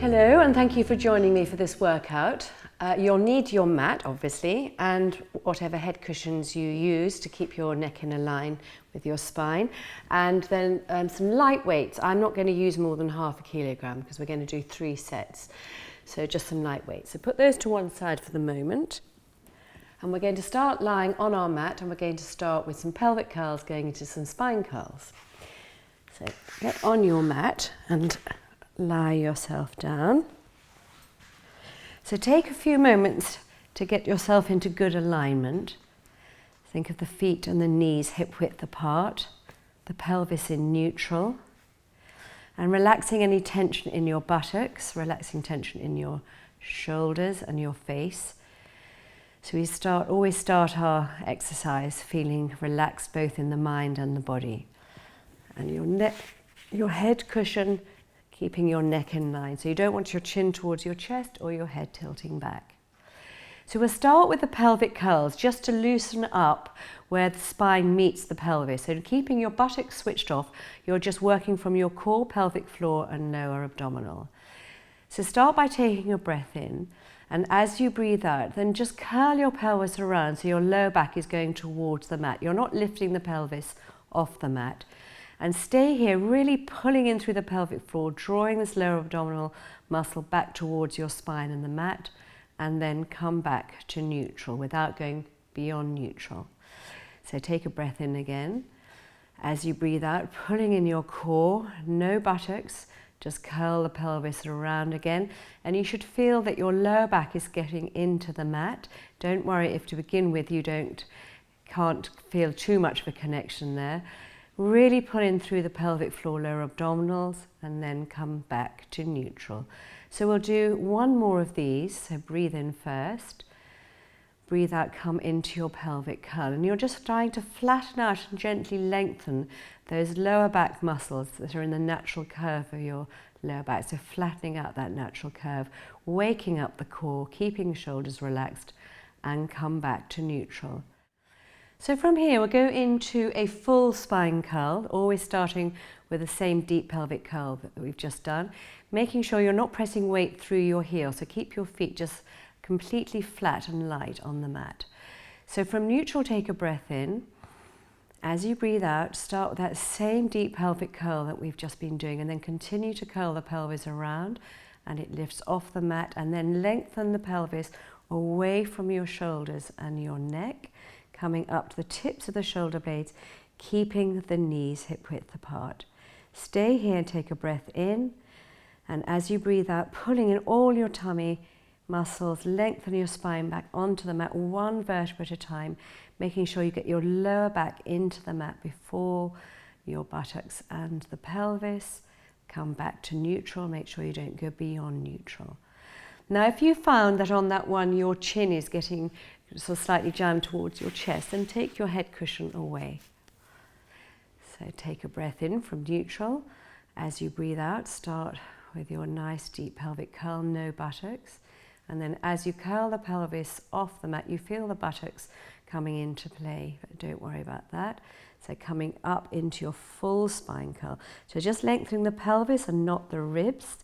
Hello, and thank you for joining me for this workout. You'll need your mat, obviously, and whatever head cushions you use to keep your neck in a line with your spine. And then some light weights. I'm not going to use more than ½ kilogram because we're going to do 3 sets. So just some light weights. So put those to one side for the moment. And we're going to start lying on our mat, and we're going to start with some pelvic curls going into some spine curls. So get on your mat and lie yourself down. So take a few moments to get yourself into good alignment. Think of the feet and the knees hip width apart, the pelvis in neutral, and relaxing any tension in your buttocks, relaxing tension in your shoulders and your face. So we always start our exercise feeling relaxed both in the mind and the body. And your neck, your head cushion, keeping your neck in line. So you don't want your chin towards your chest or your head tilting back. So we'll start with the pelvic curls just to loosen up where the spine meets the pelvis. So keeping your buttocks switched off, you're just working from your core, pelvic floor and lower abdominal. So start by taking a breath in, and as you breathe out, then just curl your pelvis around so your lower back is going towards the mat. You're not lifting the pelvis off the mat. And stay here, really pulling in through the pelvic floor, drawing this lower abdominal muscle back towards your spine and the mat, and then come back to neutral without going beyond neutral. So take a breath in again. As you breathe out, pulling in your core, no buttocks, just curl the pelvis around again. And you should feel that your lower back is getting into the mat. Don't worry if to begin with you can't feel too much of a connection there. Really pull in through the pelvic floor, lower abdominals, and then come back to neutral. So we'll do one more of these. So breathe in first. Breathe out, come into your pelvic curl. And you're just trying to flatten out and gently lengthen those lower back muscles that are in the natural curve of your lower back. So flattening out that natural curve, waking up the core, keeping the shoulders relaxed, and come back to neutral. So from here, we'll go into a full spine curl, always starting with the same deep pelvic curl that we've just done, making sure you're not pressing weight through your heel. So keep your feet just completely flat and light on the mat. So from neutral, take a breath in. As you breathe out, start with that same deep pelvic curl that we've just been doing, and then continue to curl the pelvis around, and it lifts off the mat, and then lengthen the pelvis away from your shoulders and your neck, coming up to the tips of the shoulder blades, keeping the knees hip width apart. Stay here and take a breath in, and as you breathe out, pulling in all your tummy muscles, lengthen your spine back onto the mat, one vertebra at a time, making sure you get your lower back into the mat before your buttocks and the pelvis. Come back to neutral, make sure you don't go beyond neutral. Now, if you found that on that one your chin is getting sort of slightly jammed towards your chest, then take your head cushion away. So take a breath in from neutral. As you breathe out, start with your nice deep pelvic curl, no buttocks. And then as you curl the pelvis off the mat, you feel the buttocks coming into play, but don't worry about that. So coming up into your full spine curl. So just lengthening the pelvis and not the ribs.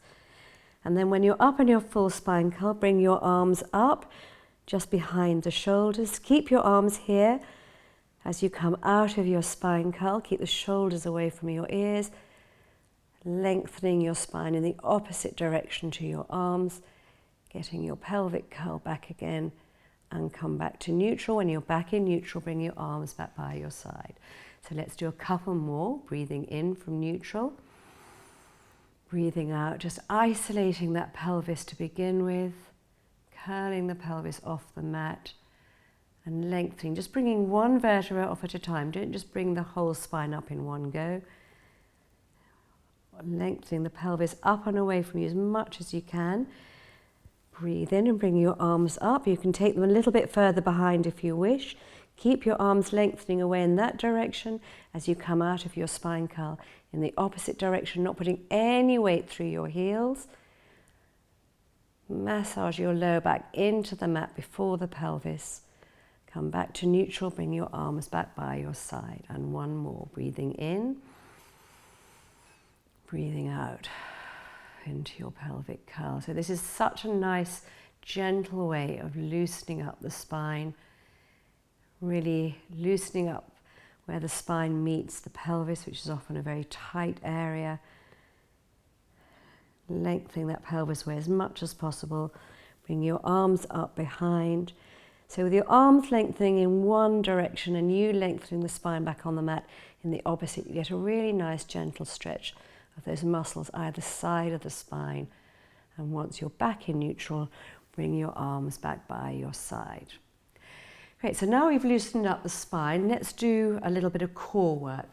And then when you're up in your full spine curl, bring your arms up just behind the shoulders. Keep your arms here as you come out of your spine curl. Keep the shoulders away from your ears, lengthening your spine in the opposite direction to your arms, getting your pelvic curl back again, and come back to neutral. When you're back in neutral, bring your arms back by your side. So let's do a couple more. Breathing in from neutral. Breathing out, just isolating that pelvis to begin with, curling the pelvis off the mat and lengthening, just bringing one vertebra off at a time. Don't just bring the whole spine up in one go. Lengthening the pelvis up and away from you as much as you can. Breathe in and bring your arms up. You can take them a little bit further behind if you wish. Keep your arms lengthening away in that direction as you come out of your spine curl in the opposite direction, not putting any weight through your heels. Massage your lower back into the mat before the pelvis. Come back to neutral, bring your arms back by your side. And one more, breathing in, breathing out. into your pelvic curl. So this is such a nice, gentle way of loosening up the spine, really loosening up where the spine meets the pelvis, which is often a very tight area. Lengthening that pelvis away as much as possible. Bring your arms up behind. So with your arms lengthening in one direction and you lengthening the spine back on the mat in the opposite, you get a really nice gentle stretch of those muscles either side of the spine. And once you're back in neutral, bring your arms back by your side. Great, so now we've loosened up the spine, let's do a little bit of core work.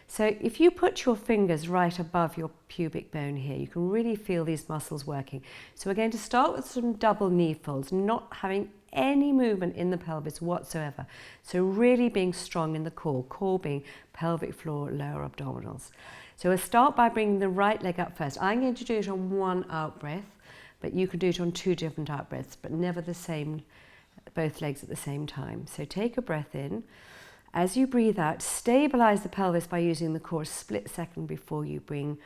So if you put your fingers right above your pubic bone here, you can really feel these muscles working. So we're going to start with some double knee folds, not having any movement in the pelvis whatsoever. So really being strong in the core being pelvic floor, lower abdominals. So we'll start by bringing the right leg up first. I'm going to do it on one out breath, but you can do it on two different out breaths, but never the same, both legs at the same time. So take a breath in. As you breathe out, stabilize the pelvis by using the core a split second before you bring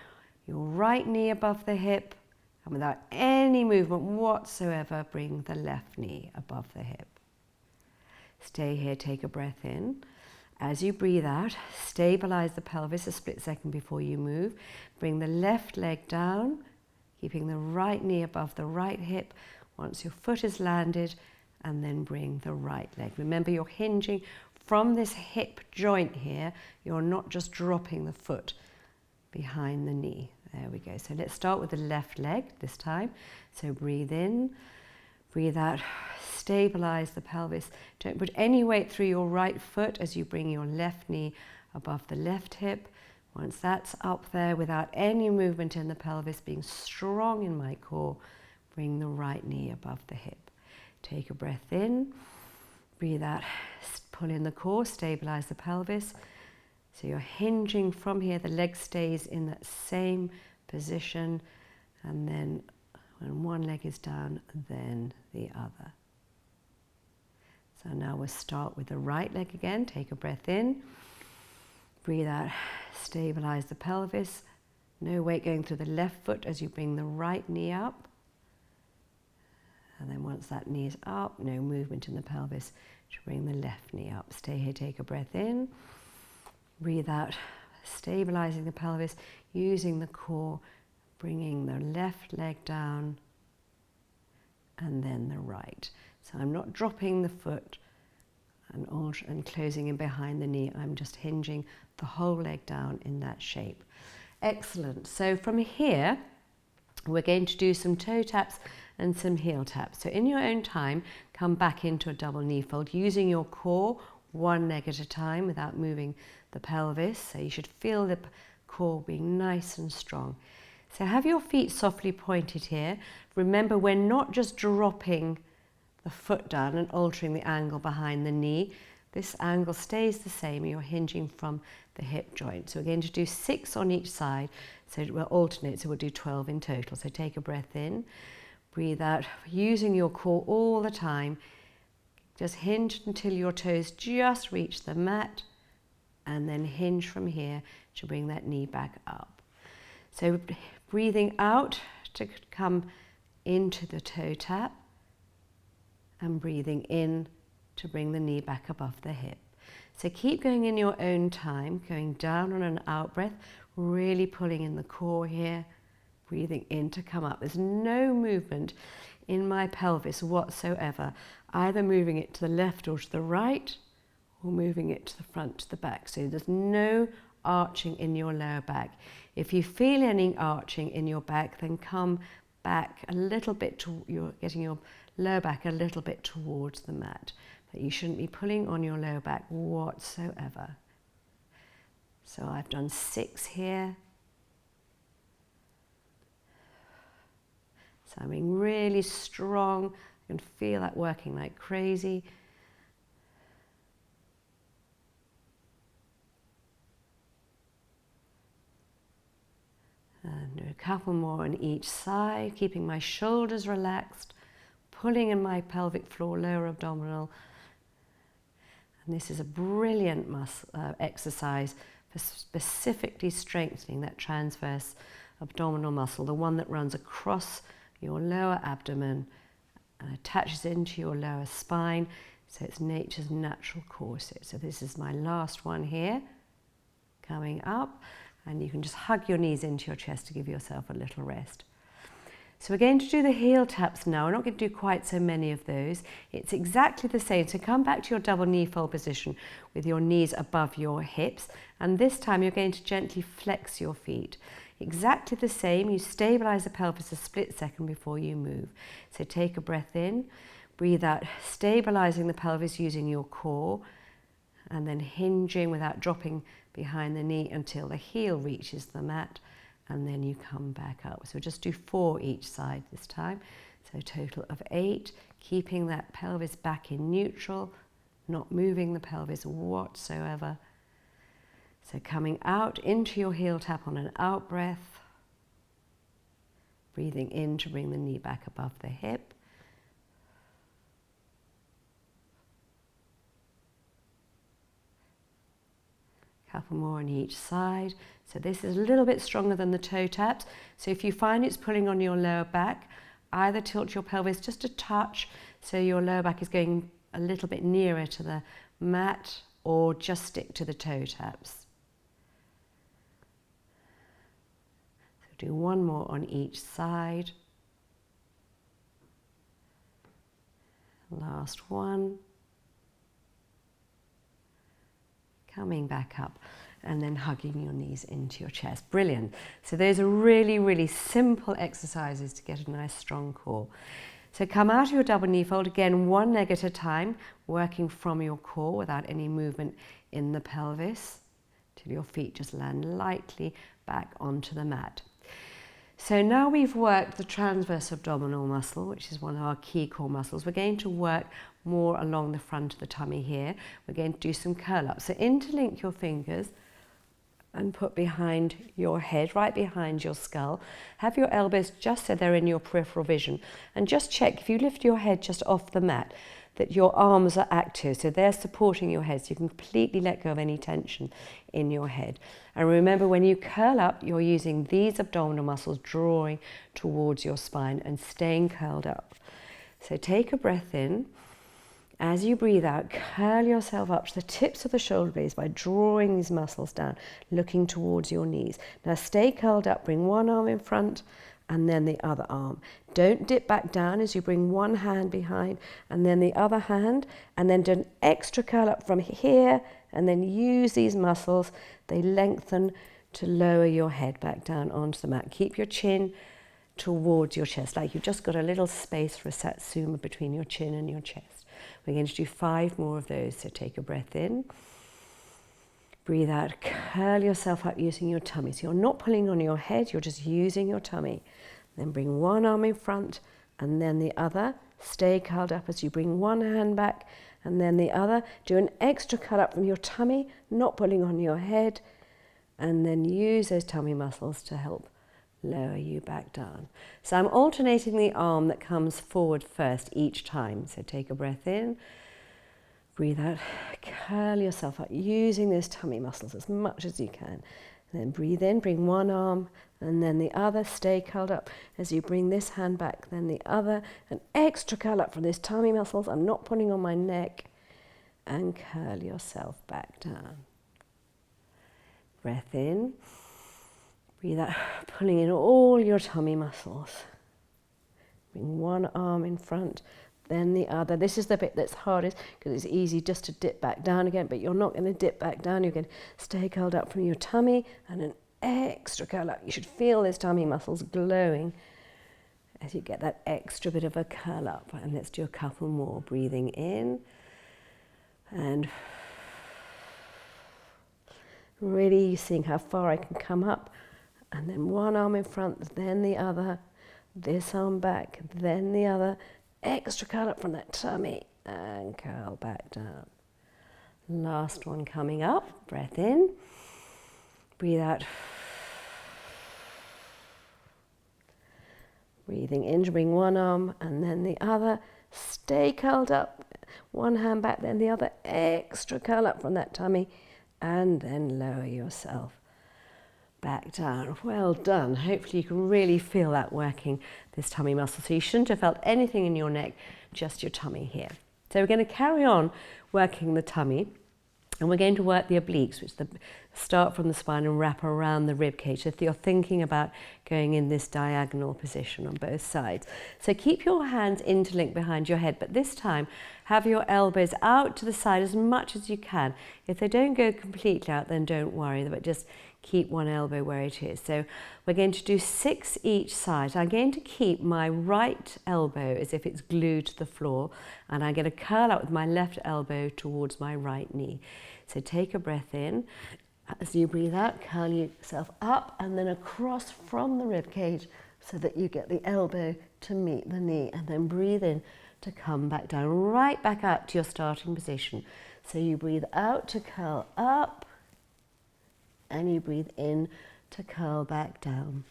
your right knee above the hip, and without any movement whatsoever, bring the left knee above the hip. Stay here, take a breath in. As you breathe out, stabilize the pelvis a split second before you move. Bring the left leg down, keeping the right knee above the right hip. Once your foot is landed, and then bring the right leg. Remember, you're hinging from this hip joint here. You're not just dropping the foot behind the knee. There we go. So let's start with the left leg this time. So breathe in, breathe out, stabilize the pelvis. Don't put any weight through your right foot as you bring your left knee above the left hip. Once that's up there without any movement in the pelvis, being strong in my core, bring the right knee above the hip. Take a breath in, breathe out, pull in the core, stabilize the pelvis. So you're hinging from here, the leg stays in that same position, and then when one leg is down, then the other. So now we'll start with the right leg again. Take a breath in, breathe out, stabilize the pelvis. No weight going through the left foot as you bring the right knee up. And then once that knee is up, no movement in the pelvis to bring the left knee up. Stay here, take a breath in, breathe out, stabilizing the pelvis, using the core, bringing the left leg down, and then the right. So I'm not dropping the foot and closing in behind the knee. I'm just hinging the whole leg down in that shape. Excellent. So from here, we're going to do some toe taps and some heel taps. So in your own time, come back into a double knee fold using your core, one leg at a time without moving the pelvis. So you should feel the core being nice and strong. So have your feet softly pointed here. Remember, we're not just dropping the foot down and altering the angle behind the knee. This angle stays the same. You're hinging from the hip joint. So we're going to do 6 on each side. So we'll alternate, so we'll do 12 in total. So take a breath in, breathe out, using your core all the time. Just hinge until your toes just reach the mat, and then hinge from here to bring that knee back up. So breathing out to come into the toe tap, and breathing in to bring the knee back above the hip. So keep going in your own time, going down on an out breath, really pulling in the core here, breathing in to come up. There's no movement in my pelvis whatsoever, either moving it to the left or to the right, or moving it to the front, to the back. So there's no arching in your lower back. If you feel any arching in your back, then come back a little bit to you're getting your lower back a little bit towards the mat. But you shouldn't be pulling on your lower back whatsoever. So I've done 6 here. So I'm being really strong. You can feel that working like crazy. And do a couple more on each side, keeping my shoulders relaxed, pulling in my pelvic floor, lower abdominal. And this is a brilliant exercise for specifically strengthening that transverse abdominal muscle, the one that runs across your lower abdomen and attaches into your lower spine. So it's nature's natural corset. So this is my last one here, coming up, and you can just hug your knees into your chest to give yourself a little rest. So we're going to do the heel taps now. We're not going to do quite so many of those. It's exactly the same. So come back to your double knee fold position with your knees above your hips. And this time you're going to gently flex your feet. Exactly the same. You stabilize the pelvis a split second before you move. So take a breath in, breathe out, stabilizing the pelvis using your core, and then hinging without dropping behind the knee until the heel reaches the mat. And then you come back up. So just do 4 each side this time. So a total of 8, keeping that pelvis back in neutral, not moving the pelvis whatsoever. So coming out into your heel tap on an out breath, breathing in to bring the knee back above the hip. Couple more on each side. So this is a little bit stronger than the toe taps. So if you find it's pulling on your lower back, either tilt your pelvis just a touch so your lower back is going a little bit nearer to the mat, or just stick to the toe taps. So do one more on each side. Last one. Coming back up and then hugging your knees into your chest. Brilliant. So those are really, really simple exercises to get a nice strong core. So come out of your double knee fold, again, one leg at a time, working from your core without any movement in the pelvis till your feet just land lightly back onto the mat. So now we've worked the transverse abdominal muscle, which is one of our key core muscles. We're going to work more along the front of the tummy here. We're going to do some curl ups. So interlink your fingers and put behind your head, right behind your skull. Have your elbows just so they're in your peripheral vision. And just check, if you lift your head just off the mat, that your arms are active, so they're supporting your head, so you can completely let go of any tension in your head. And remember, when you curl up, you're using these abdominal muscles drawing towards your spine and staying curled up. So take a breath in. As you breathe out, curl yourself up to the tips of the shoulder blades by drawing these muscles down, looking towards your knees. Now stay curled up, bring one arm in front and then the other arm. Don't dip back down as you bring one hand behind and then the other hand, and then do an extra curl up from here, and then use these muscles. They lengthen to lower your head back down onto the mat. Keep your chin towards your chest, like you've just got a little space for a satsuma between your chin and your chest. We're going to do 5 more of those, so take a breath in. Breathe out, curl yourself up using your tummy. So you're not pulling on your head, you're just using your tummy. Then bring one arm in front and then the other. Stay curled up as you bring one hand back and then the other. Do an extra curl up from your tummy, not pulling on your head. And then use those tummy muscles to help lower you back down. So I'm alternating the arm that comes forward first each time. So take a breath in. Breathe out, curl yourself up using those tummy muscles as much as you can. And then breathe in, bring one arm and then the other. Stay curled up as you bring this hand back, then the other. An extra curl up from those tummy muscles. I'm not pulling on my neck. And curl yourself back down. Breath in. Breathe out, pulling in all your tummy muscles. Bring one arm in front, then the other. This is the bit that's hardest because it's easy just to dip back down again, but you're not going to dip back down. You're going to stay curled up from your tummy and an extra curl up. You should feel those tummy muscles glowing as you get that extra bit of a curl up. And let's do a couple more. Breathing in and really seeing how far I can come up. And then one arm in front, then the other. This arm back, then the other. Extra curl up from that tummy and curl back down. Last one coming up. Breath in. Breathe out. Breathing in to bring one arm and then the other. Stay curled up. One hand back, then the other. Extra curl up from that tummy and then lower yourself back down. Well done. Hopefully you can really feel that working this tummy muscle. So you shouldn't have felt anything in your neck, just your tummy here. So we're going to carry on working the tummy, and we're going to work the obliques, which start from the spine and wrap around the rib cage. If you're thinking about going in this diagonal position on both sides. So keep your hands interlinked behind your head, but this time have your elbows out to the side as much as you can. If they don't go completely out, then don't worry, but just keep one elbow where it is. So we're going to do 6 each side. I'm going to keep my right elbow as if it's glued to the floor, and I'm going to curl out with my left elbow towards my right knee. So take a breath in. As you breathe out, curl yourself up and then across from the rib cage so that you get the elbow to meet the knee, and then breathe in to come back down, right back out to your starting position. So you breathe out to curl up, and you breathe in to curl back down.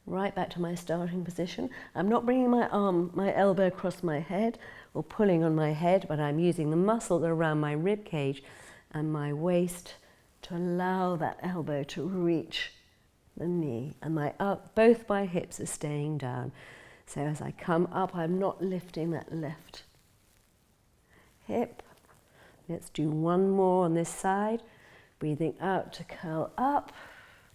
Right back to my starting position. I'm not bringing my elbow across my head or pulling on my head, but I'm using the muscle around my rib cage and my waist to allow that elbow to reach the knee, and both my hips are staying down. So as I come up, I'm not lifting that left hip. Let's do one more on this side. Breathing out to curl up,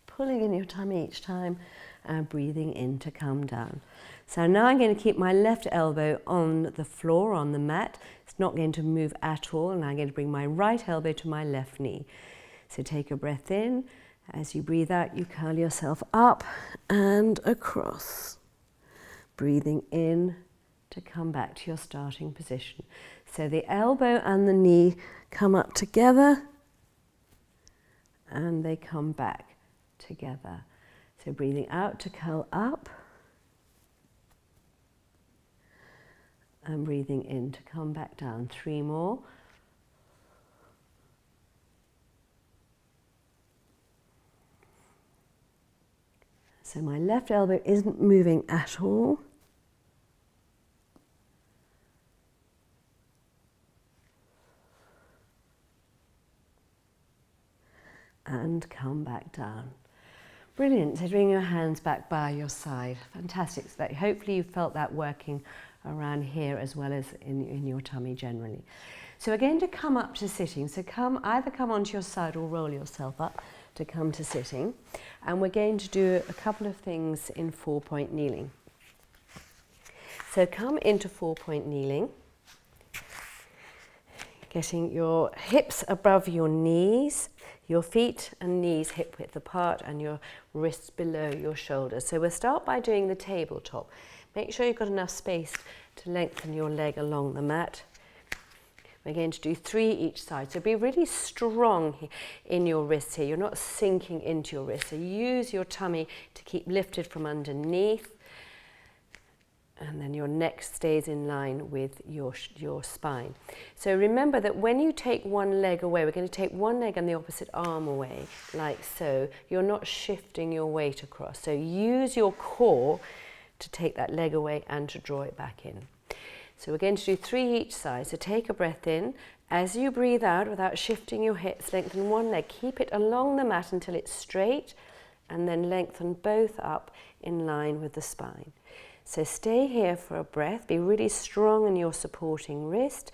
pulling in your tummy each time, and breathing in to come down. So now I'm going to keep my left elbow on the floor, on the mat. It's not going to move at all, and I'm going to bring my right elbow to my left knee. So take a breath in. As you breathe out, you curl yourself up and across. Breathing in to come back to your starting position. So the elbow and the knee come up together, and they come back together. So breathing out to curl up, and breathing in to come back down. 3 more. So my left elbow isn't moving at all. And come back down. Brilliant. So bring your hands back by your side. Fantastic. So that hopefully you felt that working around here as well as in your tummy generally. So we're going to come up to sitting. So either come onto your side or roll yourself up to come to sitting. And we're going to do a couple of things in 4-point kneeling. So come into 4-point kneeling, getting your hips above your knees, your feet and knees hip width apart, and your wrists below your shoulders. So we'll start by doing the tabletop. Make sure you've got enough space to lengthen your leg along the mat. We're going to do 3 each side. So be really strong in your wrists here. You're not sinking into your wrists. So use your tummy to keep lifted from underneath. And then your neck stays in line with your spine. So remember that when you take one leg away, we're going to take one leg and the opposite arm away, like so. You're not shifting your weight across. So use your core to take that leg away and to draw it back in. So we're going to do 3 each side. So take a breath in. As you breathe out, without shifting your hips, lengthen one leg. Keep it along the mat until it's straight, and then lengthen both up in line with the spine. So stay here for a breath. Be really strong in your supporting wrist,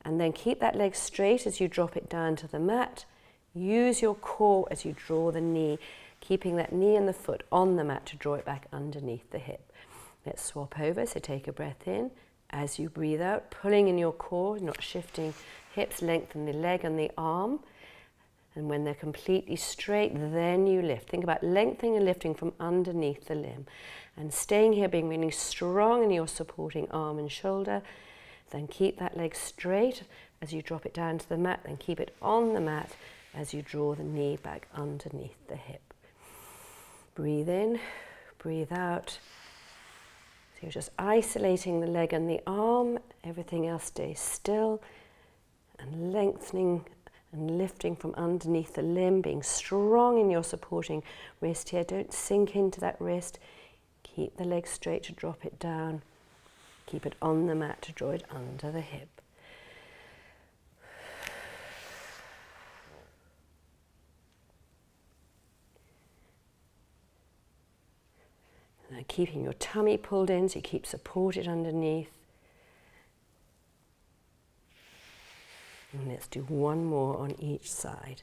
and then keep that leg straight as you drop it down to the mat. Use your core as you draw the knee, keeping that knee and the foot on the mat to draw it back underneath the hip. Let's swap over. So take a breath in. As you breathe out, pulling in your core, not shifting hips, lengthen the leg and the arm. And when they're completely straight, then you lift. Think about lengthening and lifting from underneath the limb. And staying here, being really strong in your supporting arm and shoulder. Then keep that leg straight as you drop it down to the mat. Then keep it on the mat as you draw the knee back underneath the hip. Breathe in, breathe out. So you're just isolating the leg and the arm. Everything else stays still. And lengthening and lifting from underneath the limb, being strong in your supporting wrist here. Don't sink into that wrist. Keep the leg straight to drop it down. Keep it on the mat to draw it under the hip. Keeping your tummy pulled in so you keep supported underneath. And let's do one more on each side.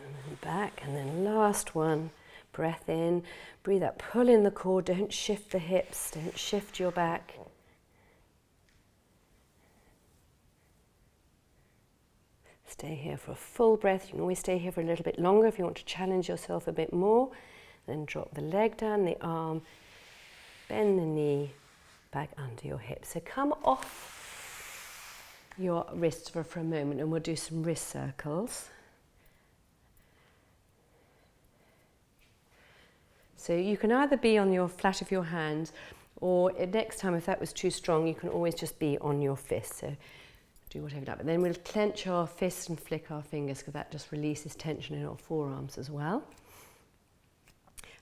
And then back, and then last one. Breath in, breathe out, pull in the core, don't shift the hips, don't shift your back. Stay here for a full breath. You can always stay here for a little bit longer if you want to challenge yourself a bit more. Then drop the leg down, the arm, bend the knee back under your hips. So come off your wrists for a moment and we'll do some wrist circles. So you can either be on your flat of your hands, or next time if that was too strong you can always just be on your fist. So do whatever you like. But then we'll clench our fists and flick our fingers because that just releases tension in our forearms as well.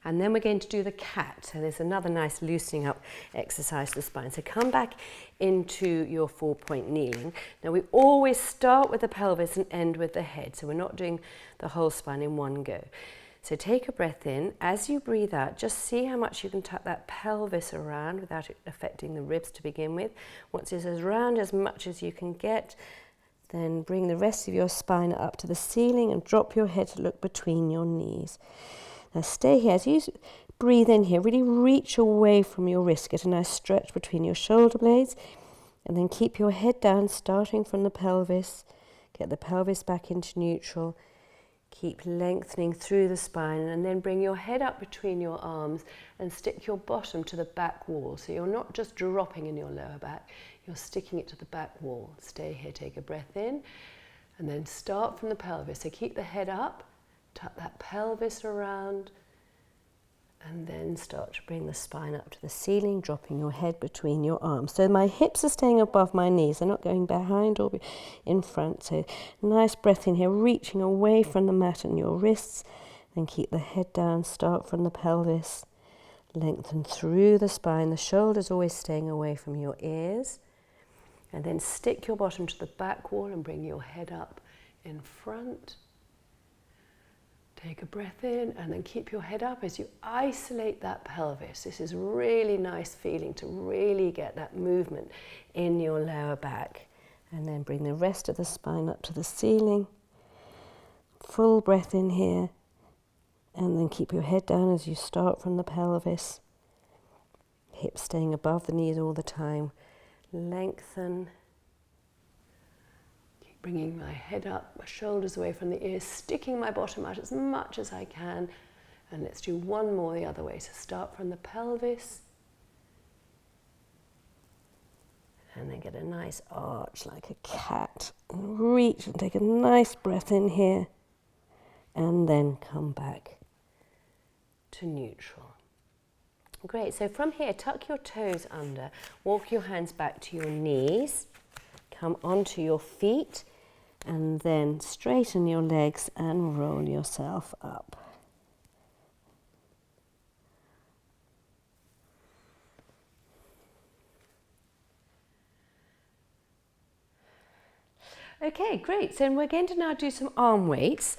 And then we're going to do the cat. So there's another nice loosening up exercise for the spine. So come back into your 4-point kneeling. Now we always start with the pelvis and end with the head. So we're not doing the whole spine in one go. So take a breath in. As you breathe out, just see how much you can tuck that pelvis around without it affecting the ribs to begin with. Once it's around as much as you can get, then bring the rest of your spine up to the ceiling and drop your head to look between your knees. Now stay here. As you breathe in here, really reach away from your wrist. Get a nice stretch between your shoulder blades, and then keep your head down, starting from the pelvis. Get the pelvis back into neutral. Keep lengthening through the spine, and then bring your head up between your arms and stick your bottom to the back wall. So you're not just dropping in your lower back, you're sticking it to the back wall. Stay here, take a breath in, and then start from the pelvis. So keep the head up, tuck that pelvis around, and then start to bring the spine up to the ceiling, dropping your head between your arms. So my hips are staying above my knees, they're not going behind or in front. So nice breath in here, reaching away from the mat and your wrists. Then keep the head down, start from the pelvis, lengthen through the spine, the shoulders always staying away from your ears. And then stick your bottom to the back wall and bring your head up in front. Take a breath in and then keep your head up as you isolate that pelvis. This is really nice feeling to really get that movement in your lower back. And then bring the rest of the spine up to the ceiling. Full breath in here. And then keep your head down as you start from the pelvis. Hips staying above the knees all the time. Lengthen. Bringing my head up, my shoulders away from the ears, sticking my bottom out as much as I can. And let's do one more the other way. So start from the pelvis. And then get a nice arch like a cat. And reach and take a nice breath in here. And then come back to neutral. Great, so from here, tuck your toes under. Walk your hands back to your knees. Come onto your feet. And then straighten your legs and roll yourself up. Okay, great. So we're going to now do some arm weights.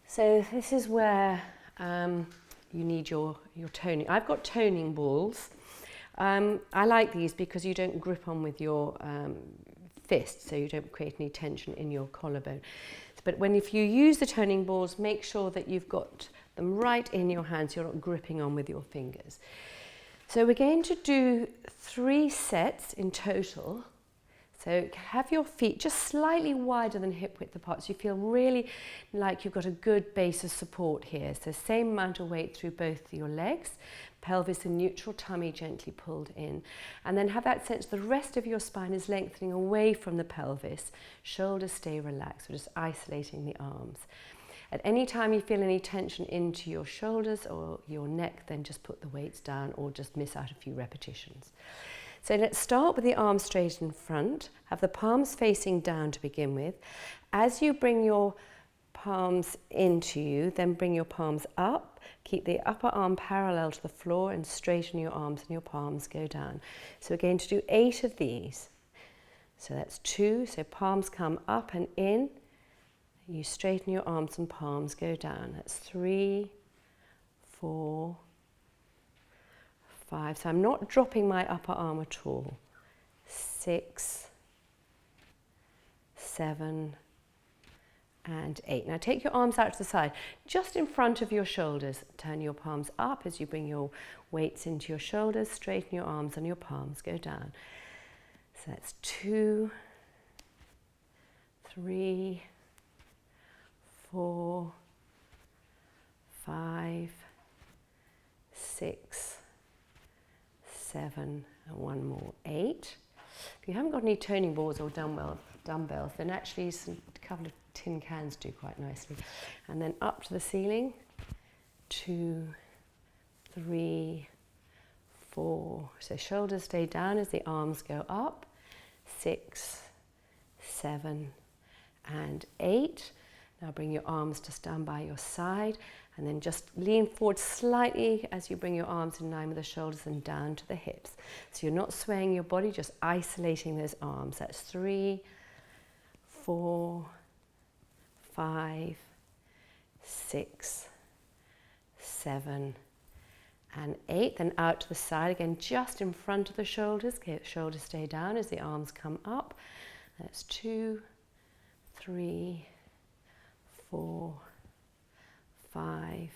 So this is where you need your toning. I've got toning balls. I like these because you don't grip on with your fist, so you don't create any tension in your collarbone. But if you use the toning balls, make sure that you've got them right in your hands, you're not gripping on with your fingers. So we're going to do 3 sets in total. So have your feet just slightly wider than hip width apart, so you feel really like you've got a good base of support here. So same amount of weight through both your legs, pelvis in neutral, tummy gently pulled in. And then have that sense the rest of your spine is lengthening away from the pelvis. Shoulders stay relaxed, we're just isolating the arms. At any time you feel any tension into your shoulders or your neck, then just put the weights down or just miss out a few repetitions. So let's start with the arms straight in front. Have the palms facing down to begin with. As you bring your palms into you, then bring your palms up Keep the upper arm parallel to the floor and straighten your arms and your palms go down. So we're going to do 8 of these. So that's 2, so palms come up and in. You straighten your arms and palms go down. That's 3, 4, 5. So I'm not dropping my upper arm at all. 6, 7, and 8. Now take your arms out to the side, just in front of your shoulders. Turn your palms up as you bring your weights into your shoulders. Straighten your arms and your palms go down. So that's 2, 3, 4, 5, 6, 7, and one more, 8. If you haven't got any toning boards or dumbbells, then actually a couple of tin cans do quite nicely. And then up to the ceiling, 2, 3, 4. So shoulders stay down as the arms go up. 6, 7, and 8. Now bring your arms just down by your side and then just lean forward slightly as you bring your arms in line with the shoulders and down to the hips. So you're not swaying your body, just isolating those arms. That's 3, 4, 5, 6, 7, and 8. Then out to the side again, just in front of the shoulders. Okay, shoulders stay down as the arms come up. That's 2, 3, 4, 5,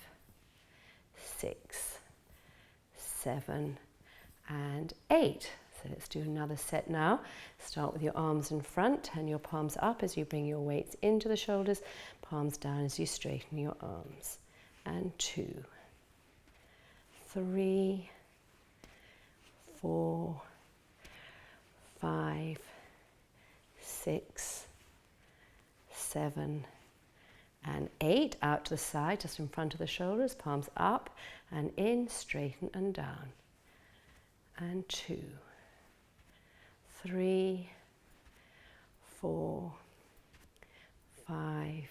6, 7, and 8. So let's do another set now. Start with your arms in front, turn your palms up as you bring your weights into the shoulders, palms down as you straighten your arms. And 2, 3, 4, 5, 6, 7, and 8. Out to the side, just in front of the shoulders, palms up and in, straighten and down. And 2, 3, 4, 5,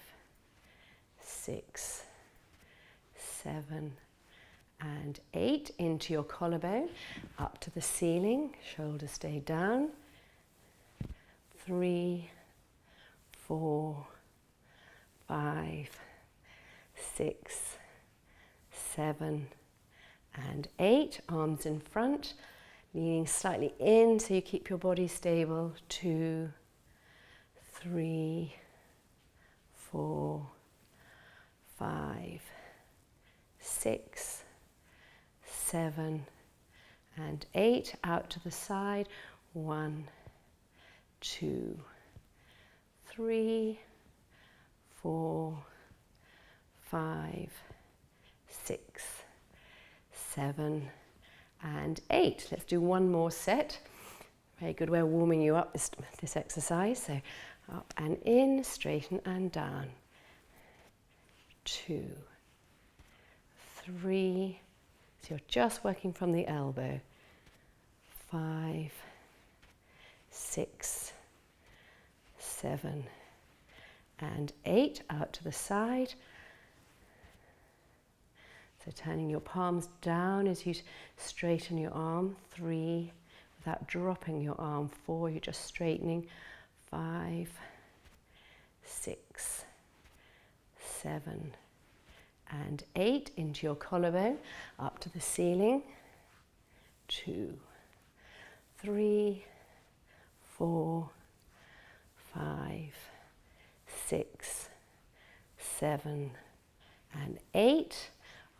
6, 7, and 8. Into your collarbone, up to the ceiling, shoulders stay down. 3, 4, 5, 6, 7, and 8. Arms in front, leaning slightly in so you keep your body stable. 2, 3, 4, 5, 6, 7, and 8. Out to the side. 1, 2, 3, 4, 5, 6, 7, and 8. Let's do one more set. Very good way of warming you up, this exercise. So up and in, straighten and down. 2, 3, so you're just working from the elbow. 5, 6, 7, and 8. Out to the side. So turning your palms down as you straighten your arm. 3, without dropping your arm. 4, you're just straightening. 5, 6, 7, and 8. Into your collarbone, up to the ceiling. 2, 3, 4, 5, 6, 7, and 8.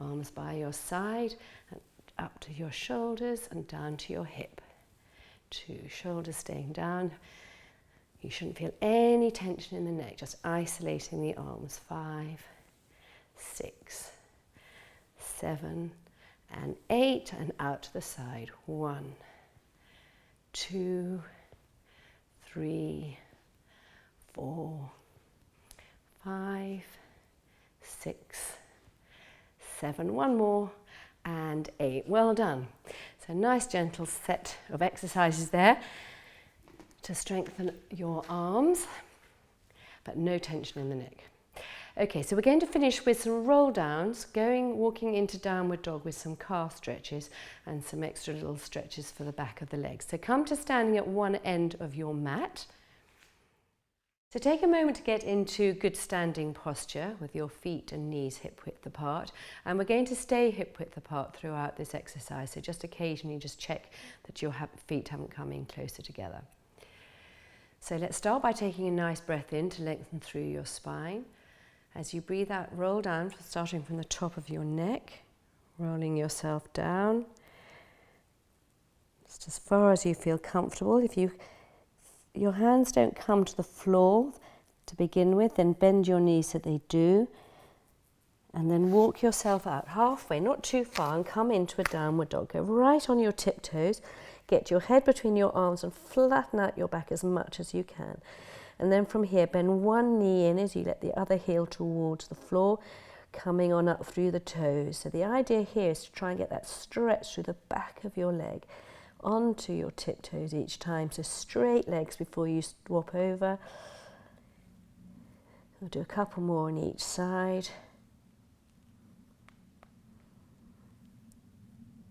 Arms by your side and up to your shoulders and down to your hip. 2, shoulders staying down. You shouldn't feel any tension in the neck, just isolating the arms. 5, 6, 7, and 8. And out to the side. 1, 2, 3, 4, 5, 6, 7. One more. And 8. Well done. So nice gentle set of exercises there to strengthen your arms, but no tension in the neck. Okay, so we're going to finish with some roll downs, walking into downward dog with some calf stretches and some extra little stretches for the back of the legs. So come to standing at one end of your mat. So take a moment to get into good standing posture with your feet and knees hip width apart, and we're going to stay hip width apart throughout this exercise, so just occasionally just check that your feet haven't come in closer together. So let's start by taking a nice breath in to lengthen through your spine. As you breathe out, roll down, starting from the top of your neck, rolling yourself down just as far as you feel comfortable. If your hands don't come to the floor to begin with, then bend your knees so they do, and then walk yourself out halfway, not too far, and come into a downward dog. Go right on your tiptoes, get your head between your arms and flatten out your back as much as you can. And then from here, bend one knee in as you let the other heel towards the floor, coming on up through the toes. So the idea here is to try and get that stretch through the back of your leg onto your tiptoes each time. So straight legs before you swap over. We'll do a couple more on each side.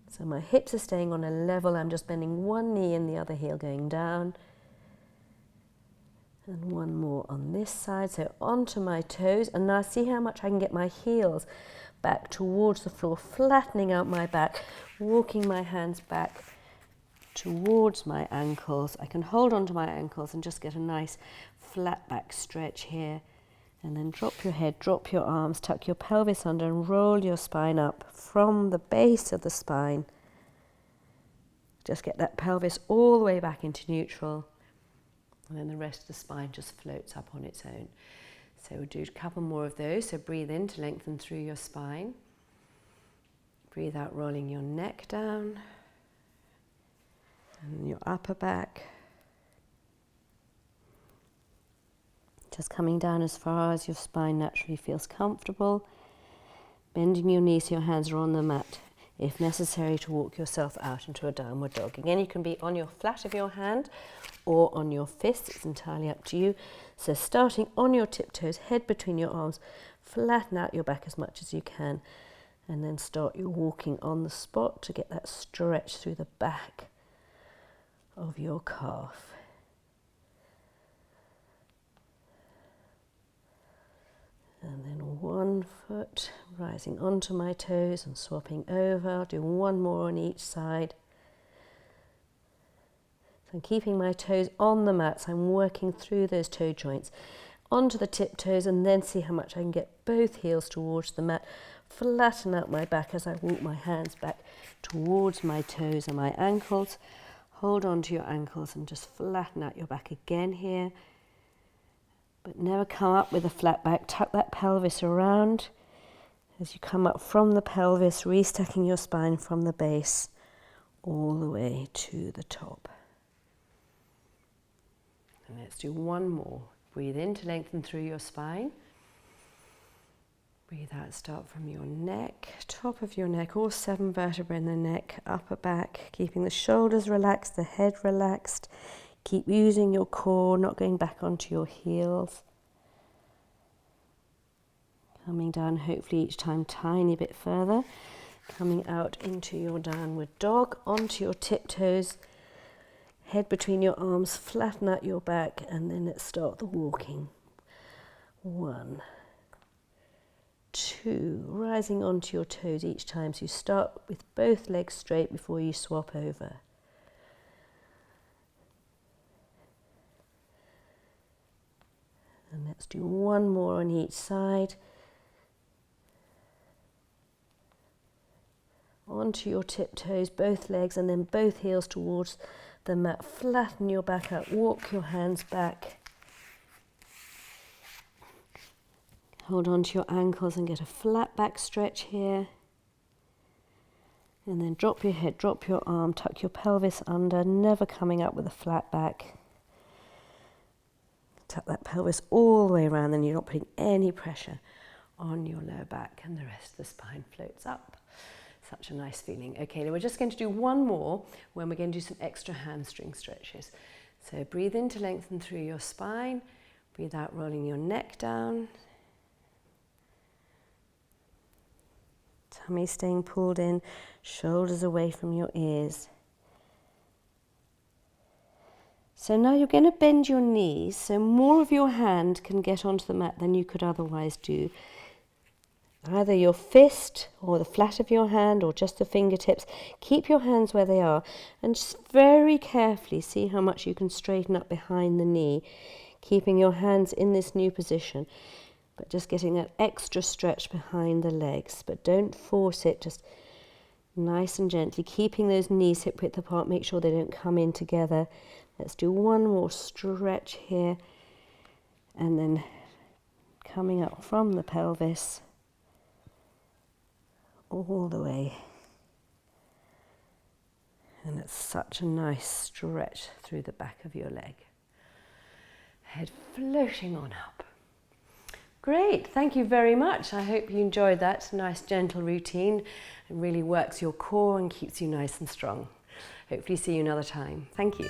So my hips are staying on a level. I'm just bending one knee and the other heel going down. And one more on this side, so onto my toes. And now see how much I can get my heels back towards the floor, flattening out my back, walking my hands back towards my ankles. I can hold onto my ankles and just get a nice flat back stretch here. And then drop your head, drop your arms, tuck your pelvis under and roll your spine up from the base of the spine. Just get that pelvis all the way back into neutral. And then the rest of the spine just floats up on its own. So we'll do a couple more of those. So breathe in to lengthen through your spine. Breathe out, rolling your neck down. And your upper back. Just coming down as far as your spine naturally feels comfortable. Bending your knees so your hands are on the mat, if necessary, to walk yourself out into a downward dog. Again, you can be on your flat of your hand or on your fists, it's entirely up to you. So starting on your tiptoes, head between your arms, flatten out your back as much as you can, and then start your walking on the spot to get that stretch through the back of your calf. And then one foot rising onto my toes and swapping over. I'll do one more on each side. So I'm keeping my toes on the mat, so I'm working through those toe joints onto the tiptoes, and then see how much I can get both heels towards the mat. Flatten out my back as I walk my hands back towards my toes and my ankles. Hold on to your ankles and just flatten out your back again here. But never come up with a flat back. Tuck that pelvis around as you come up from the pelvis, restacking your spine from the base all the way to the top. And let's do one more. Breathe in to lengthen through your spine. Breathe out, start from your neck, top of your neck, all 7 vertebrae in the neck, upper back, keeping the shoulders relaxed, the head relaxed. Keep using your core, not going back onto your heels. Coming down, hopefully each time tiny bit further. Coming out into your downward dog, onto your tiptoes. Head between your arms, flatten out your back, and then let's start the walking. 1, 2, rising onto your toes each time. So you start with both legs straight before you swap over. And let's do one more on each side. Onto your tiptoes, both legs, and then both heels towards the mat. Flatten your back out, walk your hands back. Hold on to your ankles and get a flat back stretch here. And then drop your head, drop your arm, tuck your pelvis under, never coming up with a flat back. Tuck that pelvis all the way around, then you're not putting any pressure on your lower back, and the rest of the spine floats up. Such a nice feeling. Okay, now we're just going to do one more when we're going to do some extra hamstring stretches. So breathe in to lengthen through your spine. Breathe out, rolling your neck down. Tummy staying pulled in, shoulders away from your ears. So now you're going to bend your knees so more of your hand can get onto the mat than you could otherwise do. Either your fist or the flat of your hand or just the fingertips. Keep your hands where they are and just very carefully see how much you can straighten up behind the knee, keeping your hands in this new position, but just getting that extra stretch behind the legs. But don't force it, just nice and gently, keeping those knees hip width apart. Make sure they don't come in together. Let's do one more stretch here, and then coming up from the pelvis all the way. And it's such a nice stretch through the back of your leg. Head floating on up. Great, thank you very much. I hope you enjoyed that nice gentle routine. It really works your core and keeps you nice and strong. Hopefully see you another time. Thank you.